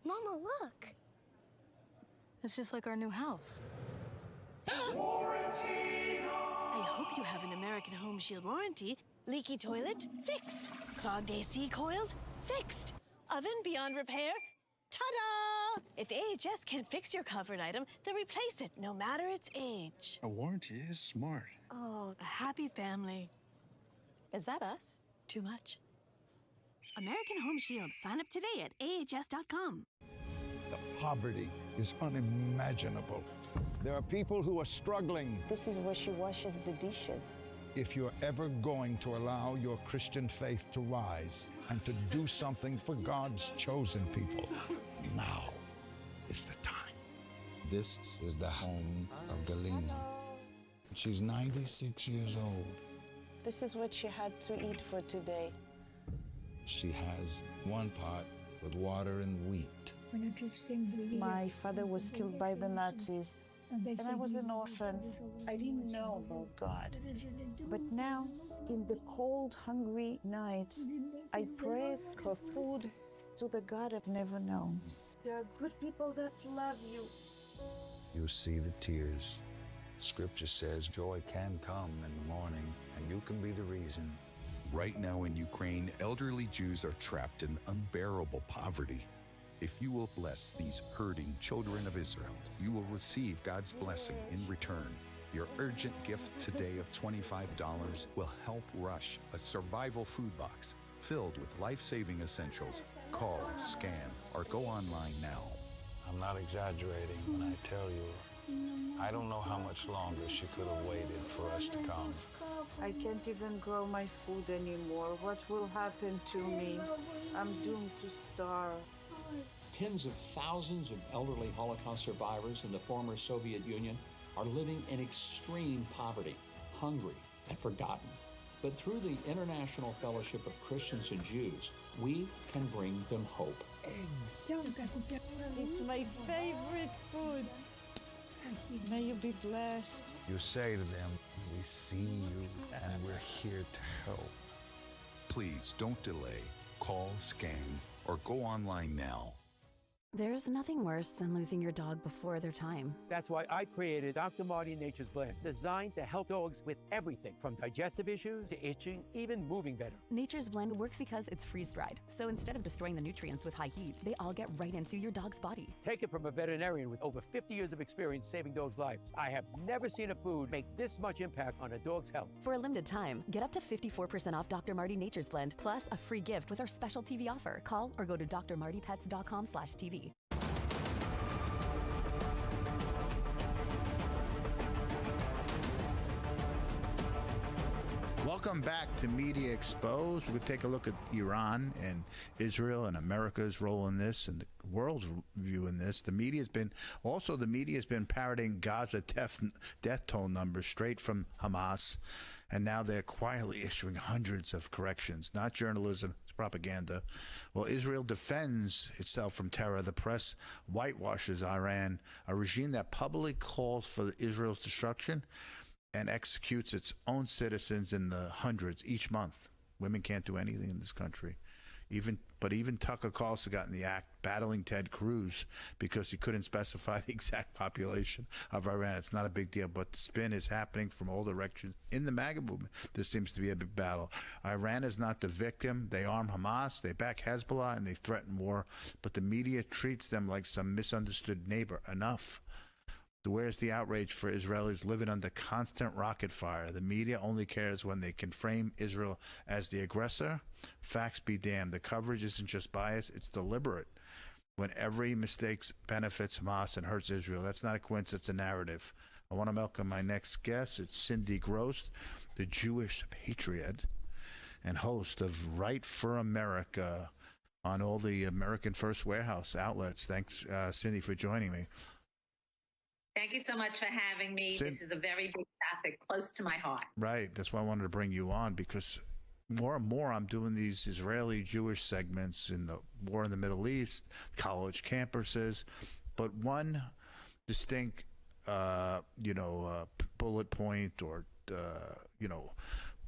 Mama, look. It's just like our new house. Warranty. I hope you have an American Home Shield warranty. Leaky toilet? Fixed. Clogged AC coils? Fixed. Oven beyond repair? Ta-da! If AHS can't fix your covered item, they'll replace it, no matter its age. A warranty is smart. Oh, a happy family. Is that us? Too much? American Home Shield. Sign up today at AHS.com. The poverty is unimaginable. There are people who are struggling. This is where she washes the dishes. If you're ever going to allow your Christian faith to rise and to do something for God's chosen people, now is the time. This is the home of Galina. She's 96 years old. This is what she had to eat for today. She has one pot with water and wheat. My father was killed by the Nazis, and I was an orphan. I didn't know about God. But now, in the cold, hungry nights, I pray for food to the God I've never known. There are good people that love you. You see the tears. Scripture says joy can come in the morning, and you can be the reason. Right now in Ukraine, elderly Jews are trapped in unbearable poverty. If you will bless these hurting children of Israel, you will receive God's blessing in return. Your urgent gift today of $25 will help rush a survival food box filled with life-saving essentials. Call, scan, or go online now. I'm not exaggerating when I tell you, I don't know how much longer she could have waited for us to come. I can't even grow my food anymore. What will happen to me? I'm doomed to starve. Tens of thousands of elderly Holocaust survivors in the former Soviet Union are living in extreme poverty, hungry, and forgotten. But through the International Fellowship of Christians and Jews, we can bring them hope. Eggs. It's my favorite food. May you be blessed. You say to them, we see you and we're here to help. Please don't delay. Call, scan, or go online now. There's nothing worse than losing your dog before their time. That's why I created Dr. Marty Nature's Blend, designed to help dogs with everything from digestive issues to itching, even moving better. Nature's Blend works because it's freeze-dried. So instead of destroying the nutrients with high heat, they all get right into your dog's body. Take it from a veterinarian with over 50 years of experience saving dogs' lives. I have never seen a food make this much impact on a dog's health. For a limited time, get up to 54% off Dr. Marty Nature's Blend, plus a free gift with our special TV offer. Call or go to drmartypets.com/TV. Welcome back to Media Exposed. We're going to take a look at Iran and Israel and America's role in this and the world's view in this. The media's been parroting Gaza death toll numbers straight from Hamas, and now they're quietly issuing hundreds of corrections. Not journalism, it's propaganda. Well, Israel defends itself from terror. The press whitewashes Iran, a regime that publicly calls for Israel's destruction and executes its own citizens in the hundreds each month. Women can't do anything in this country. Even Tucker Carlson got in the act, battling Ted Cruz because he couldn't specify the exact population of Iran. It's not a big deal, but the spin is happening from all directions in the MAGA movement. There seems to be a big battle. Iran is not the victim. They arm Hamas, they back Hezbollah, and they threaten war, but the media treats them like some misunderstood neighbor. Enough. Where's the outrage for Israelis living under constant rocket fire? The media only cares when they can frame Israel as the aggressor. Facts be damned. The coverage isn't just bias, it's deliberate. When every mistake benefits Hamas and hurts Israel, that's not a coincidence, it's a narrative. I want to welcome my next guest. It's Cindy Gross, the Jewish patriot and host of Right for America on all the American First Warehouse outlets. Thanks, Cindy, for joining me. Thank you so much for having me. This is a very big topic, close to my heart. Right. That's why I wanted to bring you on, because more and more I'm doing these Israeli-Jewish segments in the war in the Middle East, college campuses, but one distinct, bullet point or,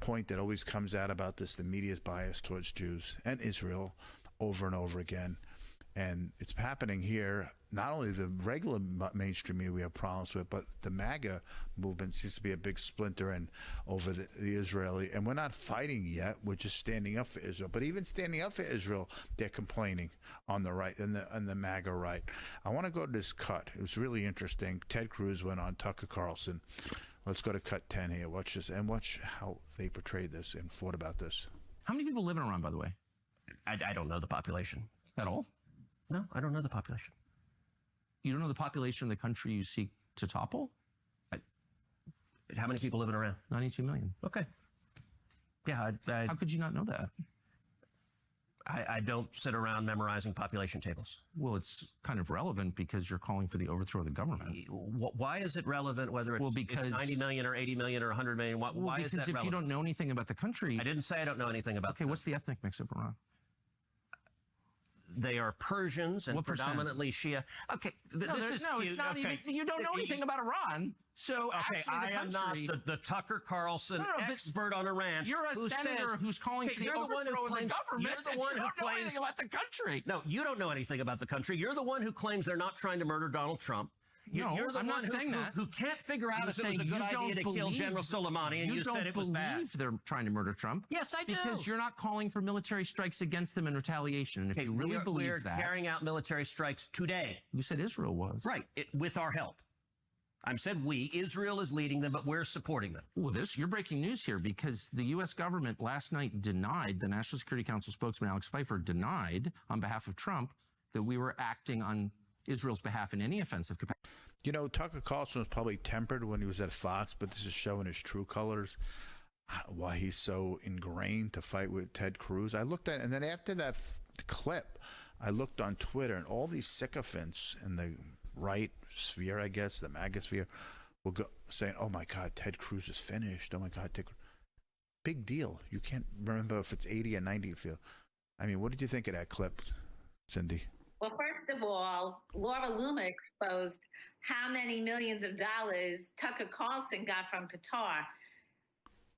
point that always comes out about this, the media's bias towards Jews and Israel over and over again. And it's happening here. Not only the regular mainstream media we have problems with, but the MAGA movement seems to be a big splinter in over the Israeli. And we're not fighting yet. We're just standing up for Israel. But even standing up for Israel, they're complaining on the right and the MAGA right. I want to go to this cut. It was really interesting. Ted Cruz went on Tucker Carlson. Let's go to cut 10 here. Watch this and watch how they portrayed this and thought about this. How many people live in Iran, by the way? I don't know the population. At all? No, I don't know the population. You don't know the population of the country you seek to topple? How many people live in Iran? 92 million. Okay. Yeah. How could you not know that? I don't sit around memorizing population tables. Well, it's kind of relevant because you're calling for the overthrow of the government. Why is it relevant whether it's, because it's 90 million or 80 million or 100 million? Why is that relevant? Because if you don't know anything about the country... I didn't say I don't know anything about Okay, what's the ethnic mix of Iran? They are Persians and predominantly Shia. Okay, it's not okay. Even. You don't know anything about Iran. So okay, actually, I am not the Tucker Carlson expert on Iran. You're a senator who's calling for the overthrow of the government. You're the one who don't know anything about the country. No, you don't know anything about the country. You're the one who claims they're not trying to murder Donald Trump. You're the I'm one not saying that. Who can't figure out if it was a good idea to kill General Soleimani, and you said it was bad. You don't believe they're trying to murder Trump. Yes, I do. Because you're not calling for military strikes against them in retaliation. And if you really believe that... We're carrying out military strikes today. You said Israel was. Right, with our help. I said we. Israel is leading them, but we're supporting them. Well, you're breaking news here, because the U.S. government last night denied, the National Security Council spokesman Alex Pfeiffer denied, on behalf of Trump, that we were acting on Israel's behalf in any offensive capacity. You know, Tucker Carlson was probably tempered when he was at Fox, but this is showing his true colors, why he's so ingrained to fight with Ted Cruz. I looked at, and then after that clip, I looked on Twitter, and all these sycophants in the right sphere, I guess, the MAGA sphere, will go saying, oh my God, Ted Cruz is finished. Oh my God, big deal. You can't remember if it's 80 or 90 feel. I mean, what did you think of that clip, Cindy? Well, first of all, Laura Loomer exposed how many millions of dollars Tucker Carlson got from Qatar.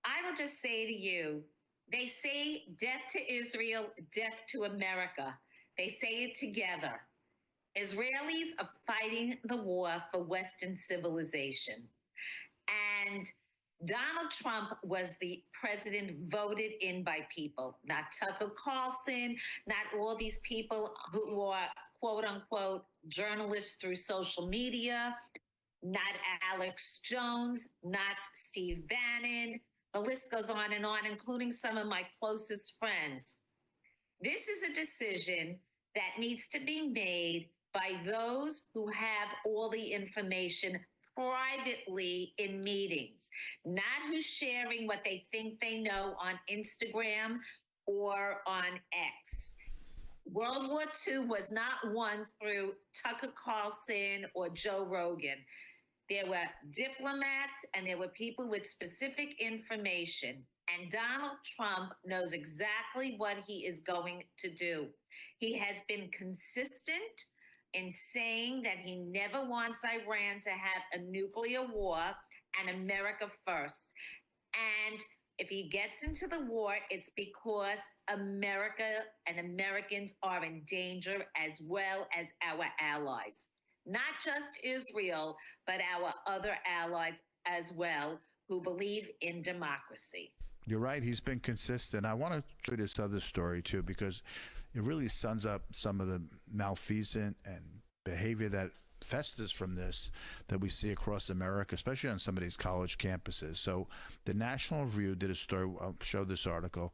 I will just say to you, they say death to Israel, death to America. They say it together. Israelis are fighting the war for Western civilization. And Donald Trump was the president voted in by people, not Tucker Carlson, not all these people who are quote unquote journalists through social media, not Alex Jones, not Steve Bannon. The list goes on, including some of my closest friends. This is a decision that needs to be made by those who have all the information privately in meetings, not who's sharing what they think they know on Instagram or on X. World War II was not won through Tucker Carlson or Joe Rogan. There were diplomats and there were people with specific information. And Donald Trump knows exactly what he is going to do. He has been consistent in saying that he never wants Iran to have a nuclear war and America first. And if he gets into the war, it's because America and Americans are in danger, as well as our allies. Not just Israel, but our other allies as well, who believe in democracy. You're right. He's been consistent. I want to show you this other story, too, because it really sums up some of the malfeasant and behavior that festers from this that we see across America, especially on some of these college campuses. So the National Review did a story. I'll show this article.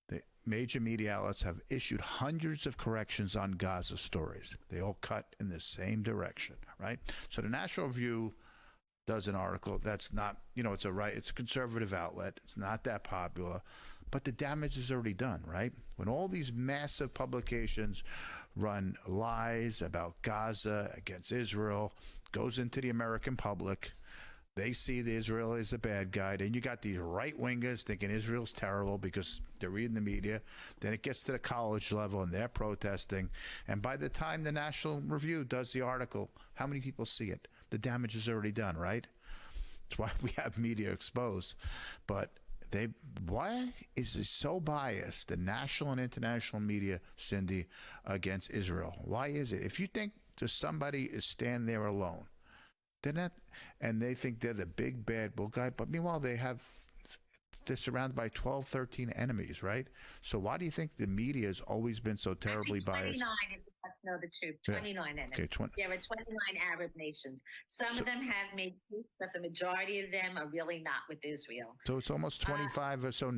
The major media outlets have issued hundreds of corrections on Gaza stories. They all cut in the same direction, right? So the National Review does an article that's not, it's a conservative outlet. It's not that popular, but the damage is already done, right? When all these massive publications run lies about Gaza against Israel, goes into the American public, they see the Israel is a bad guy. Then you got these right-wingers thinking Israel's terrible because they're reading the media. Then it gets to the college level and they're protesting. And by the time the National Review does the article, how many people see it? The damage is already done, right? That's why we have media exposed. But why is it so biased, the national and international media, Cindy, against Israel? Why is it? If you think somebody is stand there alone, they're not, and they think they're the big bad bull guy, but meanwhile they're surrounded by 12, 13 enemies, right? So why do you think the media has always been so terribly biased? 29, if you must know the truth. 29 enemies. Okay, there are 29 Arab nations. Some of them have made peace, but the majority of them are really not with Israel. So it's almost 25 or so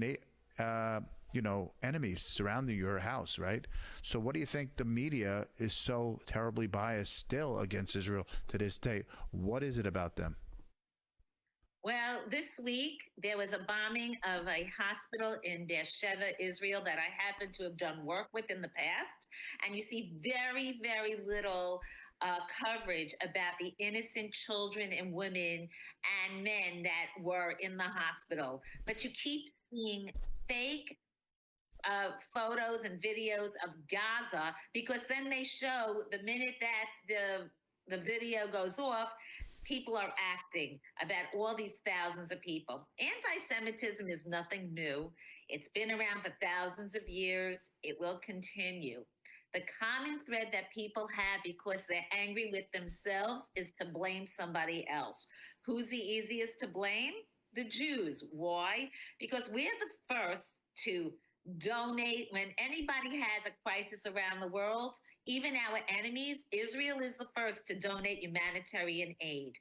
enemies surrounding your house, right? So what do you think the media is so terribly biased still against Israel to this day? What is it about them? Well, this week there was a bombing of a hospital in Beersheba, Israel, that I happen to have done work with in the past. And you see very, very little coverage about the innocent children and women and men that were in the hospital. But you keep seeing fake photos and videos of Gaza, because then they show the minute that the video goes off, people are acting about all these thousands of people. Anti-Semitism is nothing new. It's been around for thousands of years. It will continue. The common thread that people have because they're angry with themselves is to blame somebody else. Who's the easiest to blame? The Jews. Why? Because we're the first to donate when anybody has a crisis around the world. Even our enemies, Israel is the first to donate humanitarian aid.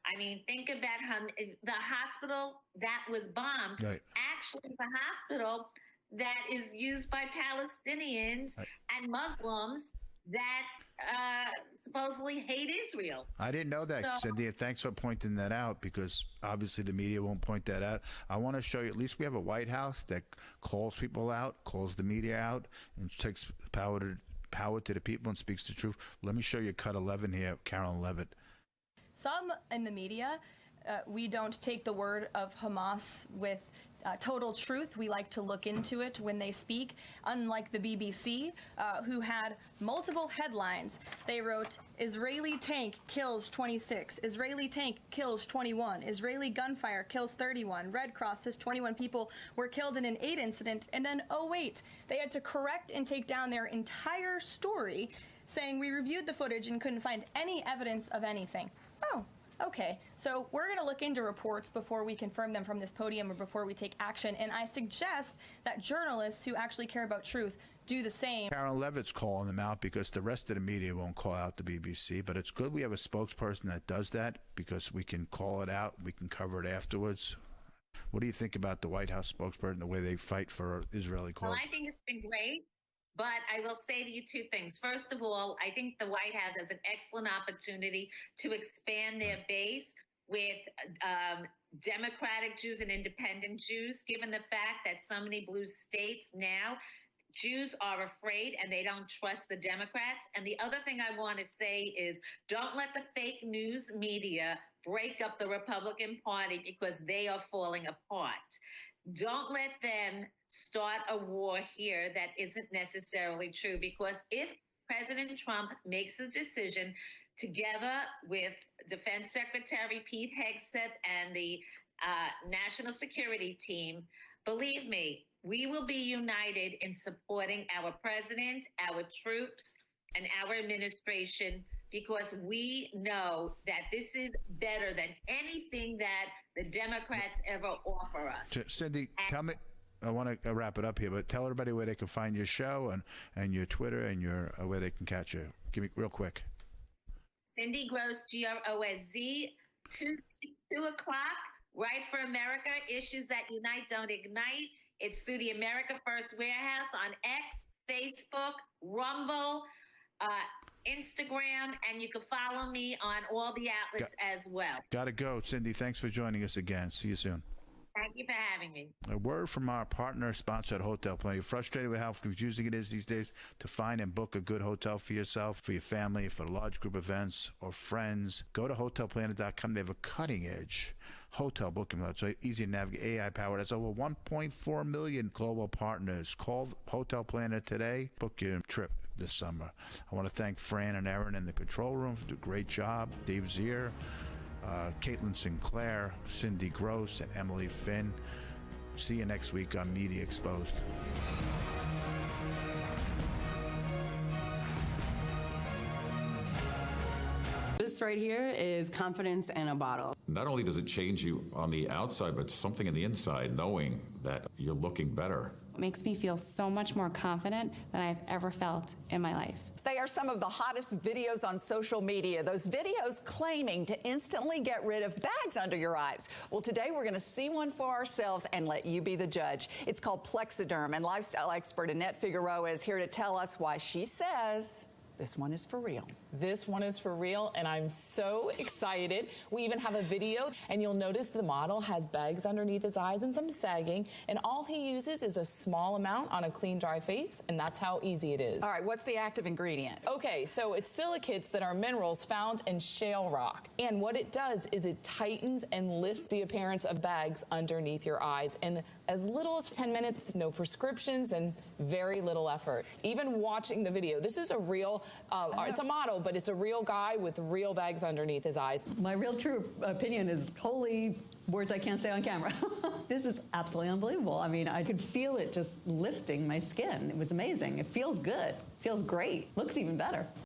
I mean, think about how the hospital that was bombed, right, actually the hospital that is used by Palestinians and Muslims that supposedly hate Israel. I didn't know that, Cynthia. Thanks for pointing that out, because obviously the media won't point that out. I want to show you, at least we have a White House that calls people out, calls the media out, and takes power to the people and speaks the truth. Let me show you cut 11 here, Carolyn Levitt. Some in the media, we don't take the word of Hamas with total truth. We like to look into it when they speak, unlike the BBC, who had multiple headlines. They wrote, Israeli tank kills 26, Israeli tank kills 21, Israeli gunfire kills 31, Red Cross says 21 people were killed in an aid incident, and then, oh wait, they had to correct and take down their entire story, saying we reviewed the footage and couldn't find any evidence of anything. Oh. Okay, so we're going to look into reports before we confirm them from this podium or before we take action, and I suggest that journalists who actually care about truth do the same. Carolyn Levitt's calling them out because the rest of the media won't call out the BBC, but it's good we have a spokesperson that does that, because we can call it out, we can cover it afterwards. What do you think about the White House spokesperson, the way they fight for Israeli cause? Well, I think it's been great. But I will say to you two things. First of all, I think the White House has an excellent opportunity to expand their base with Democratic Jews and independent Jews, given the fact that so many blue states now, Jews are afraid and they don't trust the Democrats. And the other thing I want to say is, don't let the fake news media break up the Republican Party because they are falling apart. Don't let them start a war here that isn't necessarily true, because if President Trump makes a decision together with Defense Secretary Pete Hegseth and the National Security Team, believe me, we will be united in supporting our president, our troops, and our administration, because we know that this is better than anything that the Democrats ever offer us. Cindy, tell me, I want to wrap it up here, but tell everybody where they can find your show and your Twitter and your where they can catch you. Give me real quick. Cindy Gross, Grosz, 2 o'clock, Right for America, Issues That Unite Don't Ignite. It's through the America First Warehouse on X, Facebook, Rumble, Instagram, and you can follow me on all the outlets as well. Gotta go. Cindy, thanks for joining us again. See you soon. Thank you for having me. A word from our partner sponsor at Hotel Plan. You're frustrated with how confusing it is these days to find and book a good hotel for yourself, for your family, for large group events or friends. Go to hotelplanet.com. They have a cutting edge hotel booking. It's so easy to navigate, AI powered. Has over 1.4 million global partners. Call Hotel Planet today. Book your trip this summer. I want to thank Fran and Aaron in the control room for doing a great job. Dave Zier, Caitlin Sinclair, Cindy Gross, and Emily Finn. See you next week on Media Exposed. This right here is confidence in a bottle. Not only does it change you on the outside, but something on the inside, knowing that you're looking better. It makes me feel so much more confident than I've ever felt in my life. They are some of the hottest videos on social media. Those videos claiming to instantly get rid of bags under your eyes. Well, today we're going to see one for ourselves and let you be the judge. It's called Plexiderm, and lifestyle expert Annette Figueroa is here to tell us why she says this one is for real. This one is for real, and I'm so excited. We even have a video, and you'll notice the model has bags underneath his eyes and some sagging, and all he uses is a small amount on a clean, dry face, and that's how easy it is. All right, what's the active ingredient? Okay, so it's silicates that are minerals found in shale rock, and what it does is it tightens and lifts the appearance of bags underneath your eyes, and as little as 10 minutes, no prescriptions, and very little effort. Even watching the video, this is a real, it's a model, but it's a real guy with real bags underneath his eyes. My real true opinion is holy words I can't say on camera. This is absolutely unbelievable. I mean, I could feel it just lifting my skin. It was amazing. It feels good. Feels great. Looks even better.